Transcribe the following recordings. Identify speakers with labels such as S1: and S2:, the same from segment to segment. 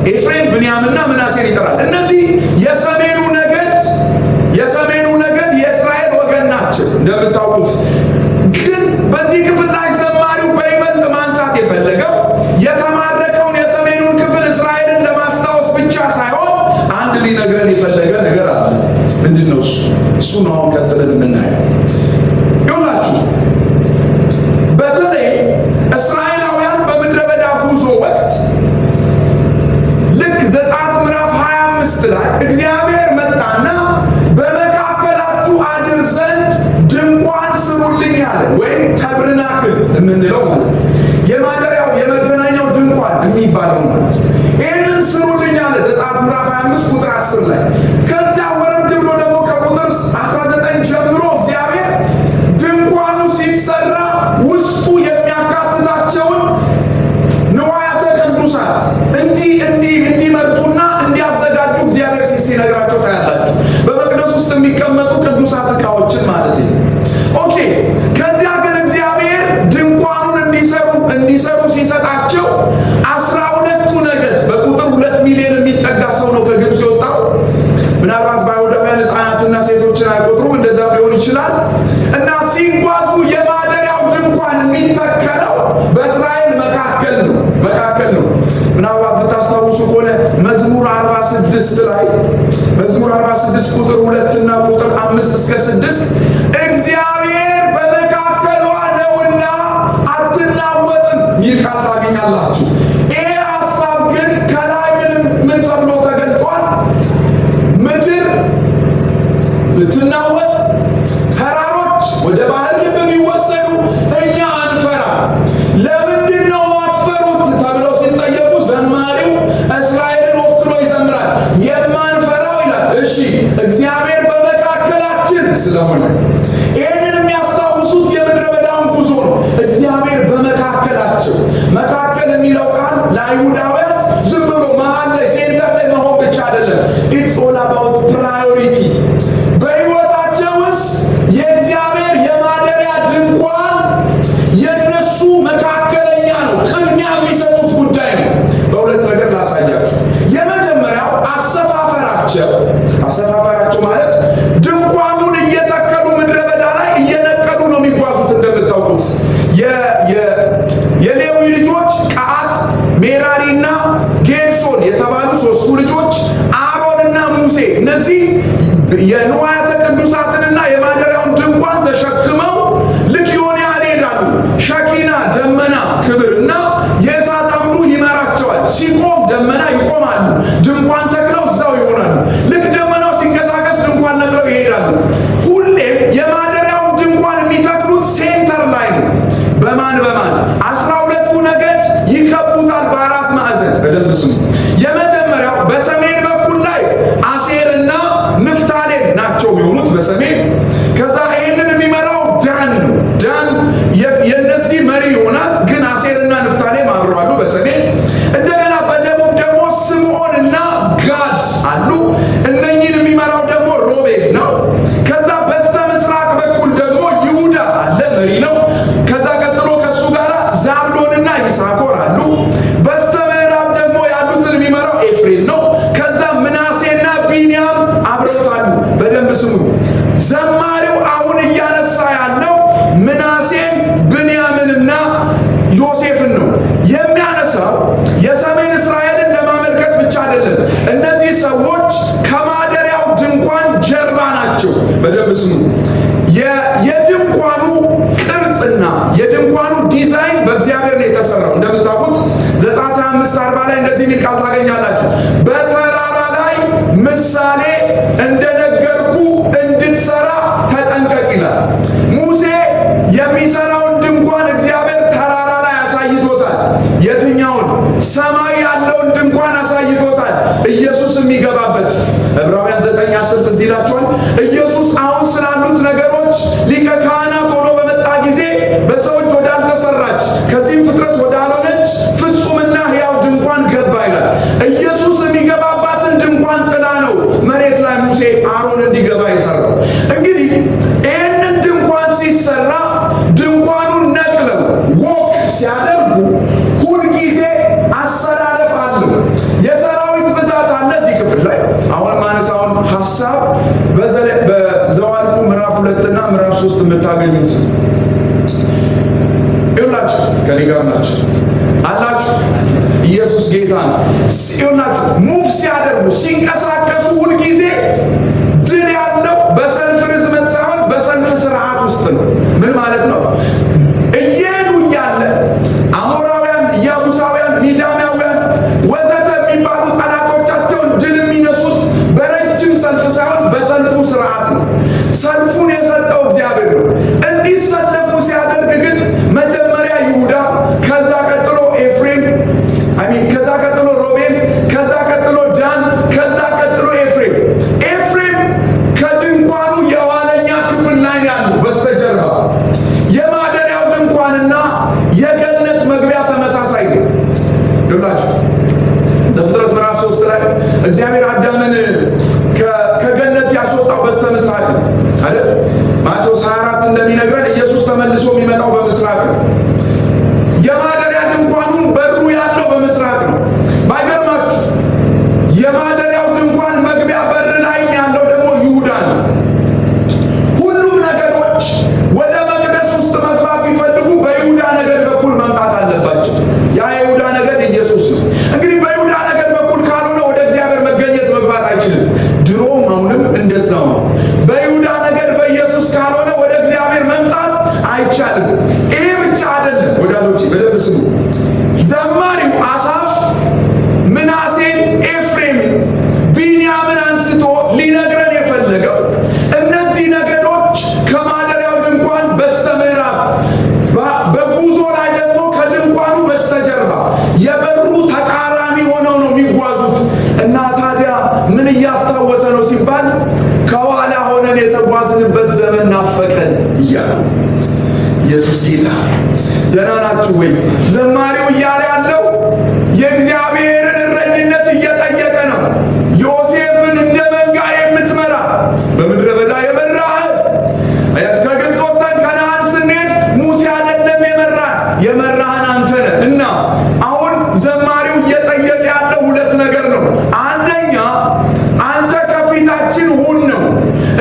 S1: ኤፍሬም ብንያምና ምናሴን ይጠራል። እነዚህ የሰሜኑ ነገድ የእስራኤል ወገን ናቸው እንደምታውቁት። ግን በዚህ ክፍል ላይ ዘማሪው በይበልጥ ማንሳት የፈለገው የተማረከውን የሰሜኑን ክፍል እስራኤልን ለማስታወስ ብቻ ሳይሆን አንድ ሊነግረን የፈለገ ነገር አለ። ምንድነው እሱ? እሱ ነው አሁን ቀጥለን የምናየው። ይኸውላችሁ በተለይ እስራኤላውያን በምድረ በዳ ጉዞ ወቅት ልክ ዘጸአት ምዕራፍ 25 ላይ እግዚአብሔር መጣና በመካከላችሁ አድር ዘንድ ድንኳን ስሩልኝ አለ። ወይም ተብርናክል የምንለው ማለት ነው። የማደሪያው የመገናኛው ድንኳን የሚባለው ማለት ነው። ይህንን ስሩልኝ አለ ዘጸአት ምዕራፍ 25 ቁጥር 10 ላይ። ከዚያ ወረድ ብሎ ደግሞ ከቁጥር 19 ጀምሮ እግዚአብሔር ድንኳኑ ሲሰራ ውስጡ የሚያካትታቸውን ንዋያተ ቅዱሳት እንዲመርጡና እንዲያዘጋጁ እግዚአብሔር ሲነግራቸው ታያላችሁ። በመቅደስ ውስጥ የሚቀመጡ ቅዱሳት ዕቃዎችን ማለት ነው። ኦኬ። ከዚያ ግን እግዚአብሔር ድንኳኑን እንዲሰሩ ሲሰጣቸው 12ቱ ነገድ በቁጥር 2 ሚሊዮን የሚጠጋ ሰው ነው ከግብፅ የወጣው። ምናልባት በአይሁዳውያን ሕፃናትና ሴቶችን አይቆጥሩም፣ እንደዛ ሊሆን ይችላል። እና ሲጓዙ የማደሪያው ድንኳን የሚተከለው በእስራኤል መካከል ነው። ምናልባት በታስታውሱ ከሆነ መዝሙር 46 ላይ መዝሙር 46 ቁጥር 2 እና ቁጥር 5 እስከ 6 እግዚአብሔር በመካከሏ ነውና አትናወጥም የሚል ቃል ታገኛላችሁ። ይሄ ሐሳብ ግን ከላይ ምን ተብሎ ተገልጧል? ምድር ልትናወጥ፣ ተራሮች ወደ ባህር ልብ የሚወሰዱ እኛ አንፈራ። ለምንድን ነው አትፈሩት ተብለው ሲጠየቁ ዘማሪው እስራኤልን ወክሎ ይዘምራል። የማንፈራው ይላል። እሺ እግዚአብሔር በመካከላችን ስለሆነ ይህንን የሚያስታውሱት የምድረ በዳውን ጉዞ ነው። እግዚአብሔር በመካከላቸው። መካከል የሚለው ቃል ለአይሁዳውያን ዝም ብሎ መሀል ላይ ሴንተር ላይ መሆን ብቻ አይደለም። ኢትስ ኦል አባውት ፕራዮሪቲ። በሕይወታቸው ውስጥ የእግዚአብሔር የማደሪያ ድንኳን የነሱ መካከለኛ ነው። ቅድሚያ የሚሰጡት ጉዳይ ነው። በሁለት ነገር ላሳያችሁ። የመጀመሪያው አሰፋፈራቸው ማለት ድንኳኑን እየተከሉ ምድረ በዳ ላይ እየነቀሉ ነው የሚጓዙት። እንደምታውቁት የሌዊ ልጆች ቀዓት፣ ሜራሪና ጌርሶን የተባሉ 3ቱ ልጆች አሮንና ሙሴ፣ እነዚህ የንዋያተ ቅዱሳትንና የማደሪያውን ድንኳን ተሸክመው ልክ የሆነ ያህል ይሄዳሉ። ሸኪና ደመና ክብርና የእሳት አምዱ ይመራቸዋል። ሲቆም ደመና ይቆማሉ። ድንኳን ተክለው እዛው ይሆናሉ። ልክ ደመናው ሲንቀሳቀስ ድንኳን ነቅለው ይሄዳሉ። ሁሌም የማደሪያውን ድንኳን የሚተክሉት ሴንተር ላይ ነው። በማን 12ቱ ነገድ ይከቡታል በአራት ማዕዘን። በደንብ ስሙ። የመጀመሪያው በሰሜን በኩል ላይ አሴርና ንፍታሌም ናቸው የሚሆኑት በሰሜን። ከዛ ይህንን የሚመራው ዳን ነው። ዳን የነዚህ መሪ ይሆናል። ግን አሴርና ንፍታሌም አብረዋሉ በሰሜን። እንደገና በደቡብ ደግሞ ስምዖንና ጋድ አሉ። እነኚህን የሚመራው ደግሞ ሮቤል ነው። ከዛ በስተ ምስራቅ በኩል ደግሞ ይሁዳ አለ፣ መሪ ነው። ከዛ ቀጥሎ ከሱ ጋር ዛብሎንና ይሳኮር አሉ። በስተ ምዕራብ ደግሞ ያሉትን የሚመራው ኤፍሬም ነው። ከዛ ምናሴና ቢንያም አብረውታሉ። በደንብ ስሙ። ዘማሪው አሁን እያነሳ ያለው ምናሴን፣ ብንያምንና ዮሴፍን ነው የሚያነሳው። የሰሜን እስራኤልን ለማመልከት ብቻ አይደለም። እነዚህ ሰዎች ከማደሪያው ድንኳን ጀርባ ናቸው። በደንብ ስሙ። የድንኳኑ ቅርጽና የድንኳኑ ዲዛይን በእግዚአብሔር ነው የተሰራው። እንደምታውቁት ዘጸአት 25:40 ላይ እንደዚህ የሚል ቃል ታገኛላችሁ። በተራራ ላይ ምሳሌ እንደነገርኩ እንድትሰራ ተጠንቀቅ ይላል። ሙሴ የሚሰራውን ድንኳን እግዚአብሔር ተራራ ላይ አሳይቶታል። የትኛውን? ሰማይ ያለውን ድንኳን አሳይቶታል። ኢየሱስ የሚገባበት ዕብራውያን 9:10 ትዝ ይላችኋል። ኢየሱስ አሁን ስላሉት ነገሮች ሊቀ ካህናት ሆኖ በመጣ ጊዜ በሰዎች ወዳልተሰራች ከዚህም ፍጥረት ወዳልሆነች ፍጹምና ሕያው ድንኳን ገባ ይላል። ኢየሱስ የሚገባባትን ድንኳን ጥላ ነው መሬት ላይ ሙሴ አሮን እንዲገባ የሰራው። እንግዲህ ይህንን ድንኳን ሲሰራ ድንኳኑን ነቅለው ወክ ሲያደርጉ ሁልጊዜ አሰላለፍ አለው። የሰራ ነው። ሲሆናችሁ ሙቭ ሲያደርጉ ሲንቀሳቀሱ ሁል ጊዜ ድል ያለው በሰልፍ ርዝመት ሳይሆን በሰልፍ ስርዓት ውስጥ ነው። ምን ማለት ነው? እየሄዱ እያለ አሞራውያን፣ ኢያቡሳውያን፣ ሚዳማውያን ወዘተ የሚባሉ ጠላቶቻቸውን ድል የሚነሱት በረጅም ሰልፍ ሳይሆን በሰልፉ ስርዓት ነው። ሰልፉን የሰጠው እግዚአብሔር ነው። እንዲሰለፉ ሲያደርግ ግን መጀመሪያ ይሁዳ፣ ከዛ ቀጥሎ ኤፍሬም፣ ከዛ ቀጥሎ ሮቤል፣ ከዛ ቀጥሎ ዳን፣ ከዛ ቀጥሎ ኤፍሬም። ኤፍሬም ከድንኳኑ የኋለኛ ክፍል ላይ ያሉ በስተጀርባ የማደሪያው ድንኳንና የገነት መግቢያ ተመሳሳይ ነው። ይላችሁ ዘፍጥረት ምዕራፍ 3 ላይ እግዚአብሔር አዳምን ከገነት ያስወጣው በስተምስራቅ ነው አይደል? ማቴዎስ 24 እንደሚነግረን ኢየሱስ ተመልሶ የሚመጣው በምስራቅ ነው። የማደሪያ ድንኳኑን በሩ ያለው በምስራቅ ነው። ባይገርማችሁ የማደሪያው ድንኳን መግቢያ በር ላይ ያለው ደግሞ ይሁዳ ነው። ሁሉም ነገዶች ወደ መቅደስ ውስጥ መግባት ቢፈልጉ በይሁዳ ነገድ በኩል መምጣት አለባቸው። ያ የይሁዳ ነገድ ኢየሱስ ነው። እንግዲህ በይሁዳ ነገድ በኩል ካልሆነ ወደ እግዚአብሔር መገኘት መግባት አይችልም። ድሮም አሁንም እንደዛው ነው። በይሁዳ ነገድ በኢየሱስ ካልሆነ ወደ እግዚአብሔር መምጣት አይቻልም። ይሄ ብቻ አይደለም ወዳጆቼ፣ በደንብ ስሙ። ዘማሪው አሳፍ ምናሴን፣ ኤፍሬምን፣ ቢንያምን አንስቶ ሊነግረን የፈለገው እነዚህ ነገዶች ከማደሪያው ድንኳን በስተምዕራብ በጉዞ ላይ ደግሞ ከድንኳኑ በስተጀርባ የበሩ ተቃራኒ ሆነው ነው የሚጓዙት። እና ታዲያ ምን እያስታወሰ ነው ሲባል ከኋላ ሆነን የተጓዝንበት ዘመን ናፈቀን እያሉ። ኢየሱስ ጌታ። ደህና ናችሁ ወይ? ዘማሪው እያለ ያለው የእግዚአብሔርን እረኝነት እየጠየቀ ነው። ዮሴፍን እንደ መንጋ የምትመራ በምድረ በዳ የመራህ ከግብፅ ወጥተን ከነዓን ስንሄድ ሙሴ አይደለም የመራህን አንተ ነህ። እና አሁን ዘማሪው እየጠየቀ ያለው ሁለት ነገር ነው። አንደኛ አንተ ከፊታችን ሁን ነው።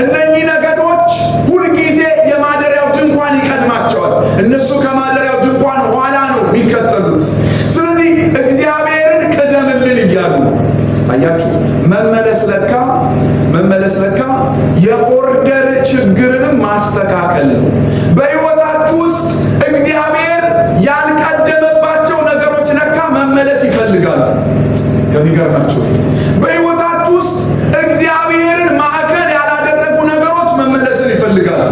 S1: እነኚህ ነገዶች ሁልጊዜ የማደሪያው ድንኳን ይቀድማቸዋል። እነሱ ከማደሪያው ድንኳን ኋላ ነው የሚከተሉት። ስለዚህ እግዚአብሔርን ቅደምልን እያሉ አያችሁ። መመለስ ለካ የኦርደር ችግርንም ማስተካከል ነው። በሕይወታችሁ ውስጥ እግዚአብሔር ያልቀደመባቸው ነገሮች ለካ መመለስ ይፈልጋሉ። ከሚገርማችሁ በሕይወታችሁ ውስጥ እግዚአብሔርን ማዕከል ያላደረጉ ነገሮች መመለስን ይፈልጋሉ።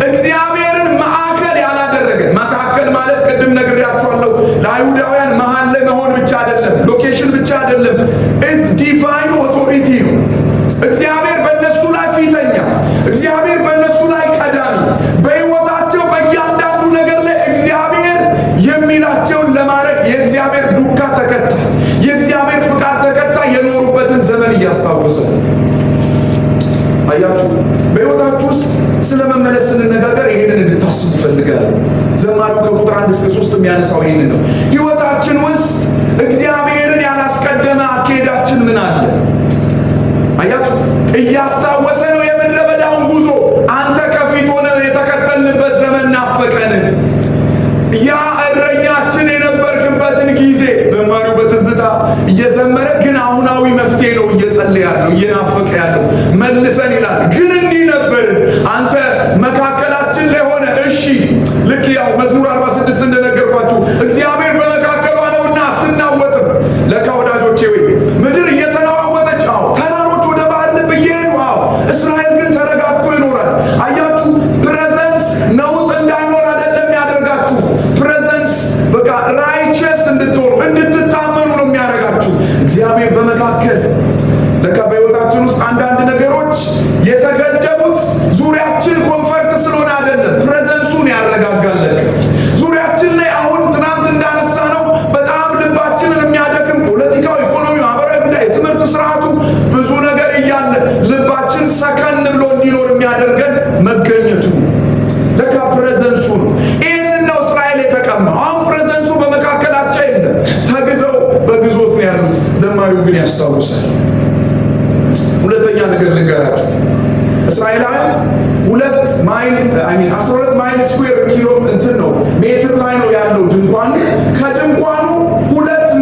S1: እግዚአብሔርን ማዕከል ያላደረገ መካከል ማለት ቅድም ነግሬያችኋለሁ። ለአይሁዳውያን መሀል ላይ መሆን ብቻ አይደለም፣ ሎኬሽን ብቻ አይደለም፣ ኢዝ ዲቫይን ኦቶሪቲ ነው። እግዚአብሔር በእነሱ ላይ ፊተኛ፣ እግዚአብሔር በእነሱ ላይ ቀዳሚ፣ በሕይወታቸው በእያንዳንዱ ነገር ላይ እግዚአብሔር የሚላቸውን ለማድረግ የእግዚአብሔር ዱካ ተከታይ፣ የእግዚአብሔር ፍቃድ ተከታይ የኖሩበትን ዘመን እያስታወሰ አያችሁ። በሕይወታችሁ ውስጥ ስለ መመለስ ስንነጋገር ይሄንን እንድታስቡ እፈልጋለሁ። ዘማሪው ከቁጥር 1 እስከ 3 የሚያነሳው ይሄንን ነው። ሕይወታችን ውስጥ እግዚአብሔርን ያላስቀደመ አካሄዳችን ምን አለ? አያችሁ፣ እያስታወሰ ነው የምድረ በዳውን ጉዞ። አንተ ከፊት ሆነ የተከተልንበት ዘመን ናፈቀን። ያ እረኛችን የነበርክበትን ጊዜ ዘማሪው በትዝታ እየዘመረ ግን አሁናዊ መፍትሄ ነው እየጸለየ ያለው እየናፈቀ ያለው መልሰን ይላል። ግን እንዲህ ነበር አንተ መካከላችን ላይ ሆነ። እሺ ልክ ያው መዝሙር 46 እንደነገርኳችሁ እግዚአብሔር በመካከሏ ነውና አትናወጥም። ለካ ወዳጆቼ ወይ ምድር እየተናወጠች ተራሮች ወደ ባህር ልብ እየሄዱ እስራኤል ግን ተረጋግቶ ይኖራል። አያችሁ፣ ፕሬዘንስ ነውጥ እንዳይኖር አይደለም ያደርጋችሁ። ፕሬዘንስ በቃ ራይቸስ እንድትሆኑ እንድትታመኑ ነው የሚያደርጋችሁ እግዚአብሔር በመካከል። ለካ በሕይወታችን ውስጥ አንዳንድ ነገሮች የተገደቡት ዙሪያችን ኮንፈርት ስለሆነ አይደለም፣ ፕሬዘንሱን ያረጋጋል። ዙሪያችን ላይ አሁን ትናንት እንዳነሳ ነው በጣም ልባችንን የሚያደክም ፖለቲካው፣ ኢኮኖሚ፣ ማህበራዊ ጉዳይ፣ የትምህርት ስርዓቱ ብዙ ነገር እያለ ልባችን ሰከን ብሎ እንዲኖር የሚያደርገን መገኘቱ ለካ ፕሬዘንሱ ነው። ይህንን ነው እስራኤል የተቀማው። አሁን ፕሬዘንሱ በመካከላቸው የለም፣ ተግዘው በግዞት ነው ያሉት። ዘማሪው ግን ያስታውሳል። ሁለተኛ ነገር ልንገራችሁ። እስራኤላውያን 12 ማይል ስኩዌር ኪሎ እንትን ነው ሜትር ላይ ነው ያለው ድንኳኑ። ከድንኳኑ 2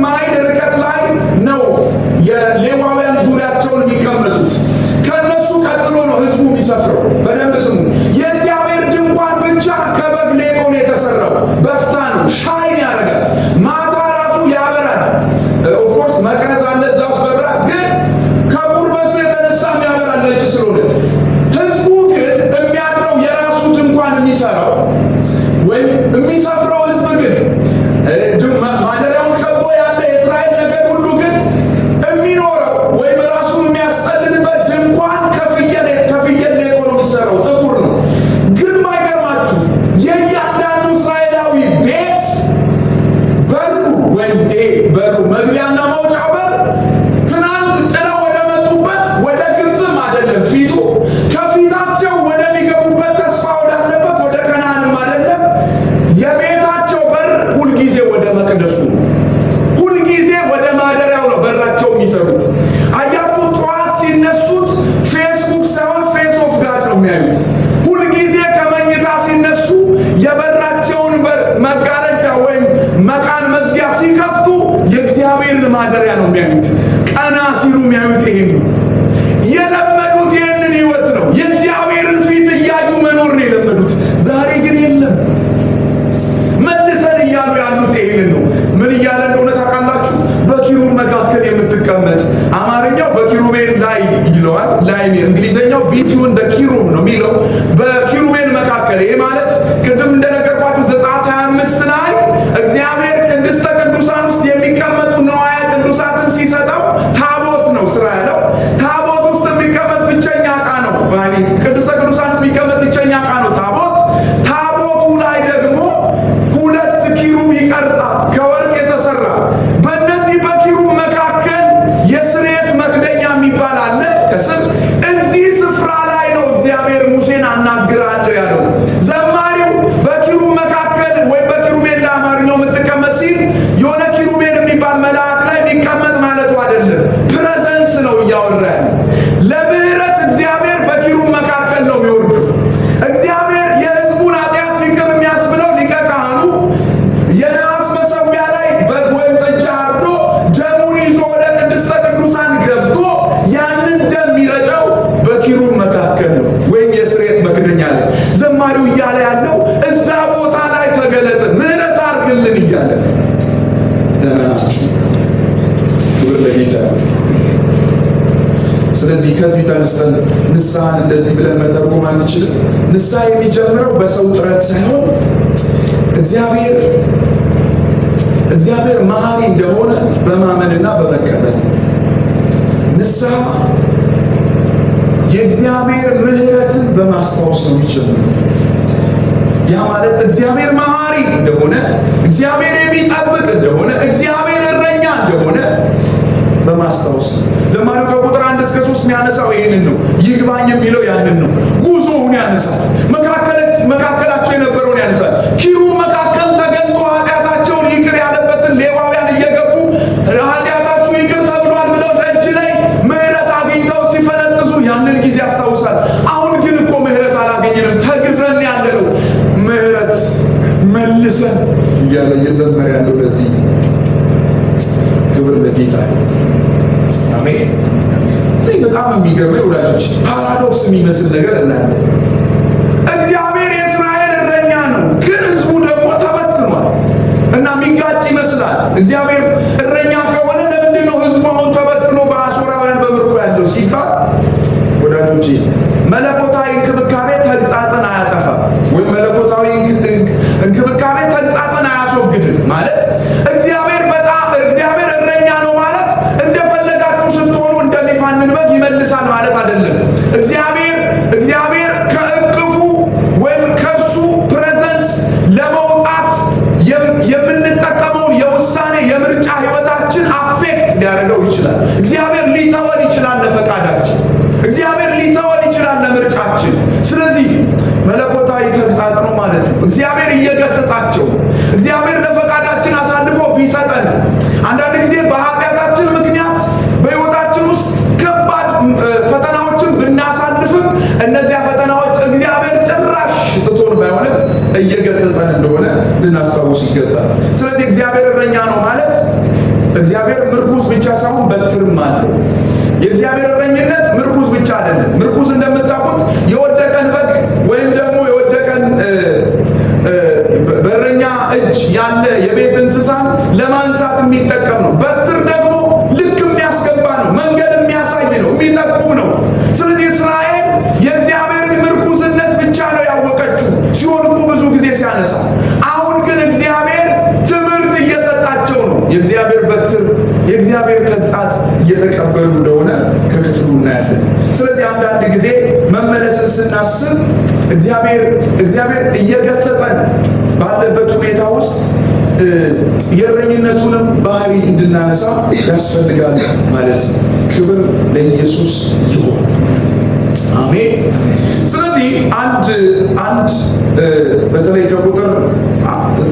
S1: ሲነሱ ሁልጊዜ ወደ ማደሪያው ነው በራቸው የሚሰሩት። አያችሁ ጠዋት ሲነሱት ፌስቡክ ሳይሆን ፌስ ኦፍ ጋድ ነው የሚያዩት። ሁልጊዜ ከመኝታ ሲነሱ የበራቸውን መጋረጃ ወይም መቃን መዝጊያ ሲከፍቱ የእግዚአብሔርን ማደሪያ ነው የሚያዩት። ቀና ሲሉ የሚያዩት ይሄን ነው የለመዱት። ይሄንን ህይወት ነው የእግዚአብሔርን ፊት እያዩ መኖር ነው የለመዱት። ዛሬ ግን የለም። መልሰን እያሉ ያሉት ይሄንን ነው። ምን እያለ እንደሆነ ታውቃላችሁ? በኪሩብ መካከል የምትቀመጥ አማርኛው በኪሩቤል ላይ ይለዋል። ላይ እንግሊዘኛው ቢትዊን ዘ ኪሩብ ነው የሚለው። በኪሩቤል መካከል ይሄ ማለት ቅድም እንደነገርኳችሁ ዘጸአት 25 ላይ እግዚአብሔር ቅድስተ ቅዱሳን ውስጥ የሚቀመጡ ነዋያ ቅዱሳትን ሲሰጠው ታቦት ነው ስራ ያለው። ታቦት ውስጥ የሚቀመጥ ብቸኛ ዕቃ ነው። ቅድስተ ቅዱሳን ውስጥ የሚቀመጥ ብቸኛ ዕቃ ነው ታቦት። ታቦቱ ላይ ደግሞ ሁለት ኪሩብ ይቀርጻል ከወርቅ የተሰራ። በእነዚህ በኪሩብ መካከል የስርየት መክደኛ የሚባል አለ ከስር። እዚህ ስፍራ ላይ ነው እግዚአብሔር ሙሴን አናግራለሁ ያለው። ዘማሪው በኪሩብ መካከል ወይ በኪሩቤል ለአማርኛው የምትቀመጥ ሲል የሆነ ኪሩቤል የሚባል መልአክ ላይ የሚቀመጥ ማለቱ አይደለም። ፕሬዘንስ ነው እያወራ ያለ። ለምህረት እግዚአብሔር በኪሩብ መካከል ነው የሚወርደው። እግዚአብሔር የሕዝቡን ኃጢአት ይቅር የሚያስብለው ሊቀ ካህኑ የነሐስ መሠዊያ ላይ በግ ወይም ጥጃ አርዶ ደሙን ይዞ ወደ ቅድስተ ቅዱሳን ገብቶ ያንን ደም የሚረጨው በኪሩብ መካከል ነው ወይም የስርየት መክደኛ ላይ። ዘማሪው እያለ ያለው እዛ ቦታ ላይ ተገለጠ፣ ምህረት አድርግልን እያለ ደህናችሁ። ክብር ለጌታ። ስለዚህ ከዚህ ተነስተን ንስሐን እንደዚህ ብለን መተርጎም አንችልም። ንስሐ የሚጀምረው በሰው ጥረት ሳይሆን እግዚአብሔር መሐሪ እንደሆነ በማመንና በመቀበል። ንስሐ የእግዚአብሔር ምህረትን በማስታወስ ነው የሚጀምረው። ያ ማለት እግዚአብሔር መሐሪ እንደሆነ፣ እግዚአብሔር የሚጠብቅ እንደሆነ፣ እግዚአብሔር እረኛ እንደሆነ በማስታወስ ነው። ዘማሪው ከቁጥር 1 እስከ 3 የሚያነሳው ይህንን ነው። ይግባኝ የሚለው ያንን ነው። ጉዞውን ያነሳል። መካከላቸው የነበረውን ያነሳል። ኪሩብ መካከል ተገንጦ ኃጢአታቸውን ይቅር ያለበትን ሌዋውያን እየገቡ ኃጢአታችሁ ይቅር ተብሏል ብለው ደጅ ላይ ምህረት አግኝተው ሲፈነጥዙ ያንን ጊዜ ያስታውሳል። አሁን ግን እኮ ምህረት አላገኘንም፣ ተግዘን ያለ ነው። ምህረት መልሰን እያለ እየዘመረ ያለው ለዚህ። ክብር ለጌታ። አሜን። በጣም የሚገርመኝ ወዳጆች ፓራዶክስ የሚመስል ነገር እናያለን። እግዚአብሔር የእስራኤል እረኛ ነው፣ ግን ህዝቡ ደግሞ ተበትኗል እና የሚጋጭ ይመስላል። እግዚአብሔር እረኛ ከሆነ ለምንድን ነው ህዝቡ አሁን ተበትኖ በአሦራውያን በምርኮ ያለው ሲባል፣ ወዳጆች መለኮታዊ እንክብካቤ ተግሳጽን አያጠፋም፣ ወይም መለኮታዊ እንክብካቤ ተግሳጽን አያስወግድም። ማለት እግዚአብሔር እረኛ ነው ማለት እንደፈለጋችሁ ስትሆኑ እንደሚፋንን በግ ይመልሳል ማለት አይደለም። እግዚአብሔር ከእቅፉ ወይም ከሱ ፕሬዘንስ ለመውጣት የምንጠቀመው የውሳኔ የምርጫ ህይወታችን አፌክት ሊያደርገው ይችላል። እግዚአብሔር ሊተወን ይችላል ለፈቃዳችን። እግዚአብሔር ሊተወን ይችላል ለምርጫችን። ስለዚህ መለኮታዊ ተግሳጽ ነው ማለት ነው። እግዚአብሔር እየገሰጻቸው እግዚአብሔር ለፈቃዳችን አሳልፎ ቢሰጠን አንዳንድ ጊዜ በኃጢአታችን ምክንያት በህይወታችን ውስጥ ከባድ ፈተናዎችን ብናሳልፍም እነዚያ ፈተናዎች እግዚአብሔር ጭራሽ ትቶን ባይሆንም እየገሰጸን እንደሆነ ልናስታውስ ይገባል። ስለዚህ እግዚአብሔር እረኛ ነው ማለት እግዚአብሔር ምርኩዝ ብቻ ሳይሆን በትርም አለው። የእግዚአብሔር እረኝነት ምርኩዝ ብቻ አይደለም። ምርኩዝ እንደምታውቁት የወደቀን በግ ወይም ደግሞ የወደቀን በእረኛ እጅ ያለ የቤት እንስሳን ለማንሳት የሚጠቀም ነው። በትር ደግሞ ልክ የሚያስገባ ነው፣ መንገድ የሚያሳይ ነው፣ የሚጠቁም ነው። ስለዚህ እስራኤል የእግዚአብሔርን ምርኩዝነት ብቻ ነው ያወቀችው ሲወድቁ ብዙ ጊዜ ሲያነሳ። አሁን ግን እግዚአብሔር ትምህርት እየሰጣቸው ነው። የእግዚአብሔር በትር የእግዚአብሔር ተግሳጽ እየተቀበሉ እንደሆነ ከክፍሉ እናያለን። ስለዚህ አንዳንድ ጊዜ መመለስን ስናስብ እግዚአብሔር እየገሰጸን ባለበት ሁኔታ ውስጥ የእረኝነቱንም ባህሪ እንድናነሳ ያስፈልጋል ማለት ነው። ክብር ለኢየሱስ ይሁን። አሜን። ስለዚህ አንድ በተለይ ከቁጥር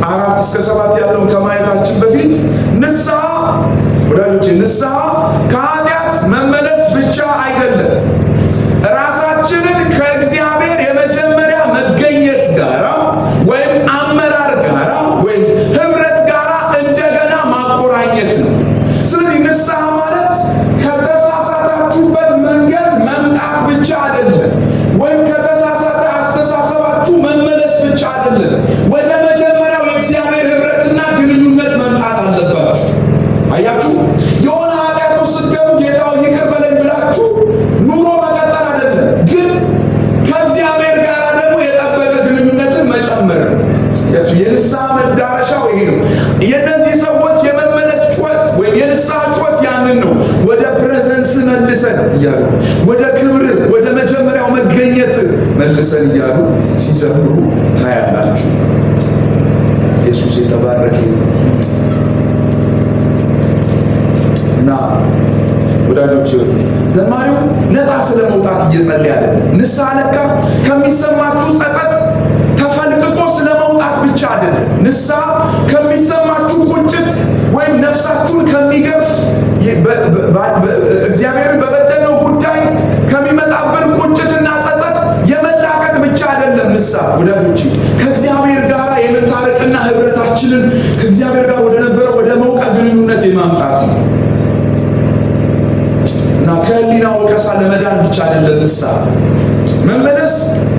S1: 4 እስከ 7 ያለውን ከማየታችን በፊት ንስሐ ወዳጆቼ ንስሐ ከኃጢአት መመለስ ብቻ አይደለም። ራሳችንን ከእግዚአብሔር የመጀመሪያ መገኘት ጋራ ወይም አመራር ጋራ ወይም ህብረት ጋራ እንደገና ማቆራኘት ነው። ስለዚህ ንስሐ ማለት ከተሳሳታችሁበት መንገድ መምጣት ብቻ አይደለም፣ ወይም ከተሳሳተ አስተሳሰባችሁ መመለስ ብቻ አይደለም። ወደ መጀመሪያው የእግዚአብሔር ህብረትና ግንኙነት መምጣት አለባችሁ። አያችሁ፣ የሆነ ኃጢአት ውስጥ ስትገቡ ጌታው ይቅር በለኝ ብላችሁ ኑሮ መቀጠል አይደለም፣ ግን ከእግዚአብሔር ጋር ደግሞ የጠበቀ ግንኙነትን መጨመር ነው። የንስሐ መዳረሻው ይሄ ነው። የእነዚህ ሰዎች የመመለስ ጩኸት ወይም የንስሐ ጩኸት ያንን ነው። ወደ ፕሬዘንስ መልሰን እያሉ ወደ ክብር ወደ መጀመሪያው መገኘት መልሰን እያሉ ሲዘምሩ ታያላችሁ። ኢየሱስ የተባረከ እና ወዳጆች ዘማሪው ነፃ ስለመውጣት እየጸለየ አይደለም። ንስሐ ለካ ከሚሰማችሁ ጸጸት ተፈልቅቆ ስለመውጣት ብቻ አይደለም። ንስሐ ከሚሰማችሁ ቁጭት ወይም ነፍሳችሁን ከሚገርፍ እግዚአብሔርን በበደለው ጉዳይ ከሚመጣብን ቁጭትና ጸጸት የመላቀቅ ብቻ አይደለም። ንስሐ ወዳጆች ከእግዚአብሔር ጋር የመታረቅና ህብረታችንን ከእግዚአብሔር ጋር ወደ ነበረ ወደ መውቃ ግንኙነት የማምጣት ነው እና ከህሊና ወቀሳ ለመዳን ብቻ አይደለም። ንስሐ መመለስ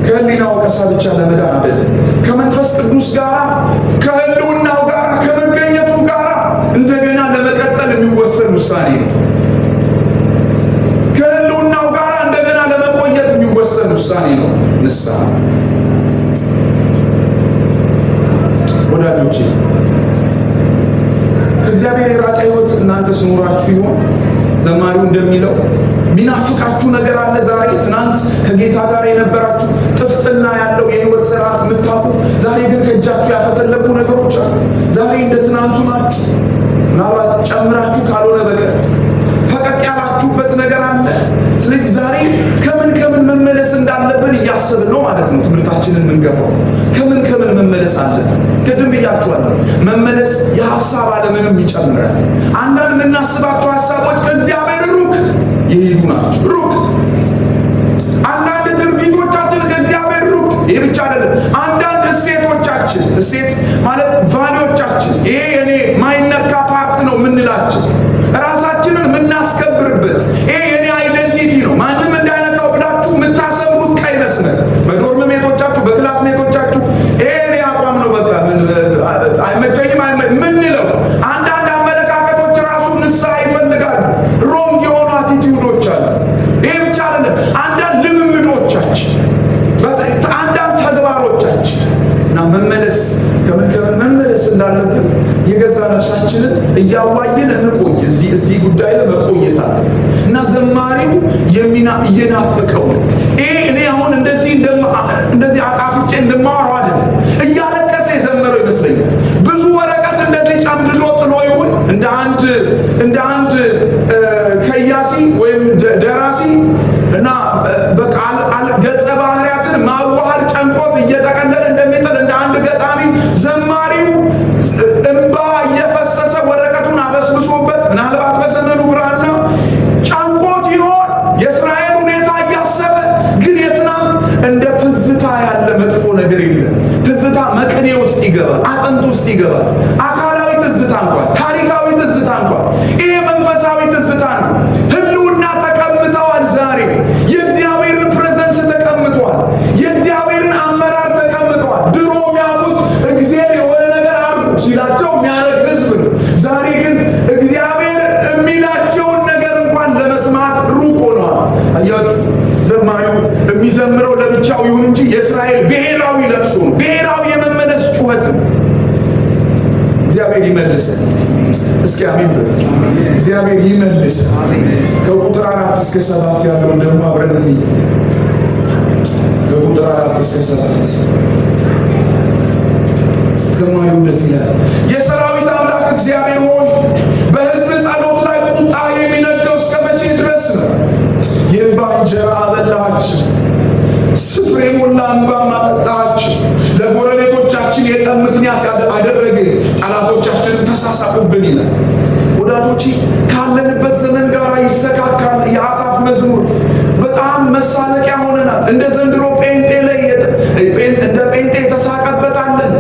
S1: ከህሊና ወቀሳ ብቻ ለመዳን አይደለም። ከመንፈስ ቅዱስ ጋር ከህልውናው ጋር ከመገኘቱ ጋር እንደገና ለመቀጠል የሚወሰን ውሳኔ ነው። ከህልውናው ጋር እንደገና ለመቆየት የሚወሰን ውሳኔ ነው ንስሐ። ወዳጆቼ ከእግዚአብሔር የራቀ ህይወት እናንተ ስኖራችሁ ይሆን? ዘማሪው እንደሚለው ሚናፍቃችሁ ነገር አለ ዛሬ? ትናንት ከጌታ ጋር የነበራችሁ ጥፍጥና ያለው የህይወት ስርዓት የምታውቁ፣ ዛሬ ግን ከእጃችሁ ያፈተለቁ ነገሮች አሉ። ዛሬ እንደ ትናንቱ ናችሁ። ምናልባት ጨምራችሁ ካልሆነ በቀር ፈቀቅ ያላችሁበት ነገር አለ። ስለዚህ ዛሬ ከምን መመለስ እንዳለብን እያሰብን ነው ማለት ነው ትምህርታችንን የምንገፋው። ከምን መመለስ አለብን? ቅድም ብያችኋለሁ። መመለስ የሐሳብ ዓለምንም ይጨምራል። አንዳንድ የምናስባቸው ሐሳቦች ከእግዚአብሔር ሩቅ የሄዱ ናቸው። ሩቅ አንዳንድ ድርጊቶቻችን ከእግዚአብሔር ሩቅ። ይህ ብቻ አይደለም። አንዳንድ እሴቶቻችን፣ እሴት ማለት ቫሊዎቻችን፣ ይሄ የኔ ማይነካ ፓርት ነው የምንላቸው ራሳችንን የምናስከብርበት ይሄ የኔ አይደንቲቲ ነው ማንም እንዳይነካው ብላችሁ የምታሰብሩት ቀይ መስመር በዶርም ሜቶቻችሁ በክላስ ሜቶቻችሁ ይሄ የኔ አቋም ነው በቃ አይመቸኝም ምንለው አንዳንድ አመለካከቶች ራሱ ንስሐ ይፈልጋሉ። ሮንግ የሆኑ አቲቲዩዶች አሉ። ይሄ ብቻ አይደለም። አንዳንድ ልምምዶቻችን፣ አንዳንድ ተግባሮቻችን እና መመለስ ከምን መመለስ እንዳለብን የገዛ ነፍሳችንን እያዋየን እንቆይ። እዚህ ጉዳይ ላይ መቆየት አለ እና ዘማሪው እየናፈቀው ይሄ እኔ አሁን እንደዚህ አጣፍጬ እንደማወራው አይደለም። እያለቀሰ የዘመረው ይመስለኛል። ብዙ ወረቀት እንደዚህ ጨምድዶ ጥሎ ይሁን እንደ አንድ ከያሲ ወይም ደራሲ እና በቃ ገጸ ባህሪያትን ማዋሃድ ጨንቆት እየተቀለለ እንደሚጥል እንደ አንድ ገጣሚ ዘማሪው እንባ እየፈሰሰ ወረቀቱን አበስብሶበት ምናልባት በሰነዱ ብራና ጨንቆት ይሆን የእስራኤል ሁኔታ እያሰበ ግን የትናንት እንደ ትዝታ ያለ መጥፎ ነገር የለም። ትዝታ መቅኔ ውስጥ ይገባል፣ አጥንት ውስጥ ይገባል። አካላዊ ትዝታ እንኳን ታሪካዊ ትዝታ እንኳን ይሄ መንፈሳዊ ትዝታ ነው። ህልውና ተቀምጠዋል። ዛሬ የእግዚአብሔርን ፕሬዘንስ ተቀምጠዋል። የእግዚአብሔርን አመራር ተቀምጠዋል። ድሮ የሚያውቁት እግዚአብሔር የሆነ ነገር አድርጉ ሲላቸው የሚያደርግ ህዝብ ነው። ዛሬ ግን እግዚአብሔር የሚላቸውን ነገር እንኳን ለመስማት ሩቅ ሆነዋል። አያችሁ፣ ዘማሪው የሚዘምረው ለብቻው ይሁን እንጂ የእስራኤል ብሔራዊ ለቅሶ ነው። ብሔራዊ የመመለስ ጩኸት ነው። እግዚአብሔር ይመልሰን። እስኪ አሜን በሉ። እግዚአብሔር ይመልሰን። ከቁጥር 4 እስከ 7 ያለውን ደግሞ አብረን እንይ። ከቁጥር 4 እስከ 7 ዘማሪው እንደዚህ ይላል። የሰራዊት አምላክ እግዚአብሔር ሆይ በሕዝብ ጸሎት ላይ ቁጣ የሚነደው እስከ መቼ ድረስ ነው? የእንባ እንጀራ አበላሃቸው፣ ስፍር የሞላ እንባ አጠጣሃቸው። ለጎረቤቶቻችን የጠብ ምክንያት ወዳጆቼ ካለንበት ዘመን ጋር ይሰካካል። የአሳፍ መዝሙር በጣም መሳለቂያ ሆነናል። እንደ ዘንድሮ ጴንጤ ላይ እንደ ጴንጤ የተሳቀበታለን፣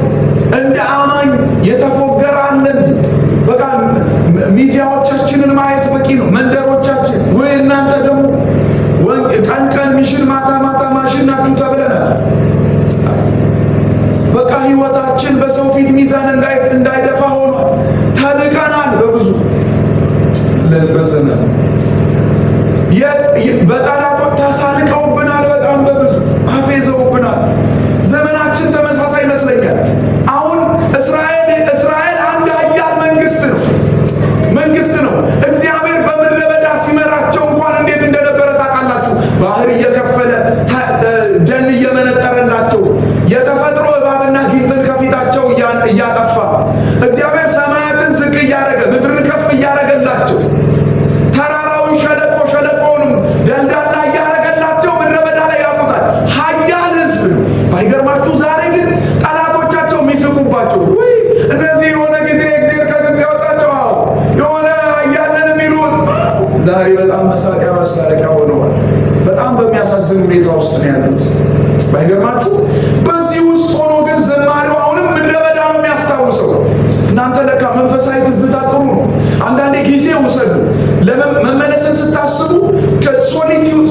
S1: እንደ አማኝ የተፎገራለን። በቃ ሚዲያዎቻችንን ማየት በቂ ነው። መንደሮቻችን ወይ እናንተ ደግሞ ቀን ቀን ሚሽን ማታ ማታ ማሽን ናችሁ ተብለናል። በቃ ህይወታችን በሰው ፊት ሚዛን እንዳይደፋ ሆኗል። ተንቀናል። በብዙ ያለንበት ዘመን በጠላቶች ተሳልቀውብናል። በጣም በብዙ አፌዘውብናል። ዘመናችን ተመሳሳይ ይመስለኛል። አሁን እስራኤል አንድ ኃያል መንግስት ነው። እግዚአብሔር በምድረ በዳ ሲመራቸው እንኳን እንዴት እንደነበረ ታውቃላችሁ። ባህር እየከፈለ ደን እየመነጠረላቸው የተፈጥሮ እባብና ጊንጥን ከፊታቸው እያጠፋ እግዚአብሔር ሰማያትን ዝቅ እያደረገ ምድርን ከፍ እያደረገላቸው ተራራውን ሸለቆውንም ደልዳላ እያደረገላቸው ምድረ በዳ ላይ ያውቁታል። ኃያል ህዝብ ነው። ባይገርማችሁ ዛሬ ግን ጠላቶቻቸው የሚስቁባቸው ወይ እነዚህ የሆነ ጊዜ እግዚአብሔር ከግብፅ ያወጣቸው የሆነ ኃያልን የሚሉት ዛሬ በጣም መሳለቂያ ሆነዋል። በጣም በሚያሳዝን ሁኔታ ውስጥ ነው ያሉት። ባይገርማችሁ በዚህ ውስጥ ሆኖ ግን ዘማሪው አሁንም ምድረ በዳ ነው የሚያስታውሰው። እናንተ ለካ መንፈሳዊ ትዝታ ጥሩ ነው። አንዳንዴ ጊዜ ውሰዱ። ለመመለስን ስታስቡ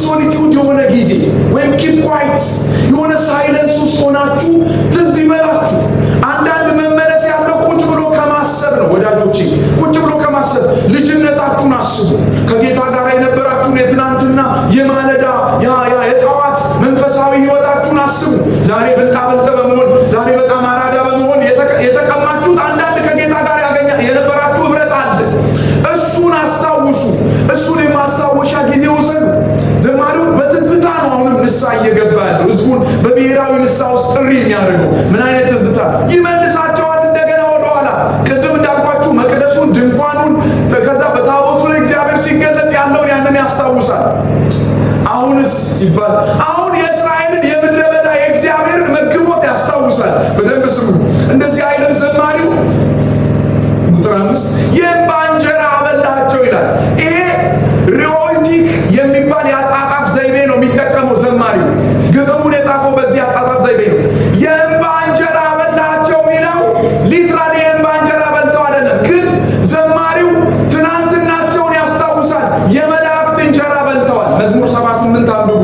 S1: ሶሊቲዩድ የሆነ ጊዜ ወይም ኪፕ ኳይት የሆነ ሳይለንስ ውስጥ ሆናችሁ ትዝ ይበላችሁ። አንዳንድ መመለስ ያለው ቁጭ ብሎ ከማሰብ ነው ወዳጆቼ። ቁጭ ብሎ ከማሰብ ልጅነታችሁን አስቡ። ከጌታ ጋር የነበራችሁን የትናንትና የማለዳ የጠዋት መንፈሳዊ ህይወታችሁን አስቡ። ዛሬ ብልጣብልጥ በመሆን ዛሬ በጣም አራዳ በመሆን የተቀማችሁት አንዳንድ ከጌታ ጋር የነበራችሁ ህብረት አለ። እሱን አስታውሱ። እሱን የማስታወሻ ጊዜ ውሰዱ። ዘማሪው በትዝታ ነው አሁንም ንስሐ እየገባ ያለው። ህዝቡን በብሔራዊ ንስሐ ውስጥ ጥሪ የሚያደርገው ምን አይነት ትዝታ! ይመልሳቸዋል እንደገና ወደኋላ። ቅድም እንዳልኳችሁ መቅደሱን፣ ድንኳኑን፣ ከዛ በታቦቱ ላይ እግዚአብሔር ሲገለጥ ያለውን ያንን ያስታውሳል። አሁንስ ሲባል አሁን የእስራኤልን የምድረ በዳ የእግዚአብሔርን መግቦት ያስታውሳል። በደንብ ስሙ። እንደዚህ አይነት ዘማሪው ቁጥር 5 የእንባ እንጀራ አበላቸው ይላል። ይሄ ሪኦልቲክ የሚባል የአጣጣፍ ዘይቤ ነው የሚጠቀመው ዘማሪው። ግጥሙን የጻፈው በዚህ የአጣጣፍ ዘይቤ ነው። የእንባ እንጀራ አበላቸው የሚለው ሊትራሊ የእንባ እንጀራ በልተው አይደለም፣ ግን ዘማሪው ትናንትናቸውን ያስታውሳል። የመላእክት እንጀራ በልተዋል። መዝሙር 78 አንብቡ።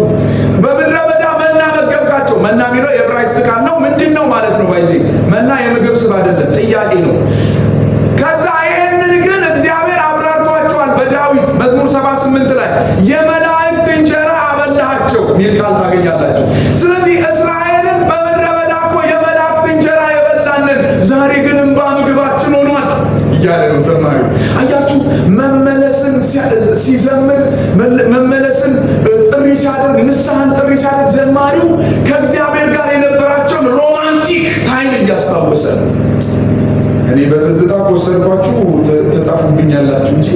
S1: በምድረ በዳ መና መገብካቸው። መና የሚለው የዕብራይስጥ ቃል ነው። ምንድን ነው ማለት ነው? ባይዜ መና የምግብ ስብ አይደለም፣ ጥያቄ ነው። ከዛ ይህንን ግን እግዚአብሔር አብራርቷቸዋል በዳዊት መዝሙር 78 ላይ የመላእክት እንጀራ አበላሃቸው ሚል ቃል ታገኛላችሁ። ስለዚህ እስራኤልን በምድረ በዳ እኮ የመላእክት እንጀራ የበላንን ዛሬ ግን እንባ ምግባችን ሆኗል እያለ ነው ዘማሪው። አያችሁ፣ መመለስን ሲዘምር መመለስን ጥሪ ሲያደርግ ንስሐን ጥሪ ሲያደርግ ዘማሪው ከእግዚአብሔር ጋር የነበራቸውን ሮማንቲክ ታይም እያስታወሰ ነው። እኔ በትዝታ ከወሰድኳችሁ ትጠፉብኛላችሁ እንጂ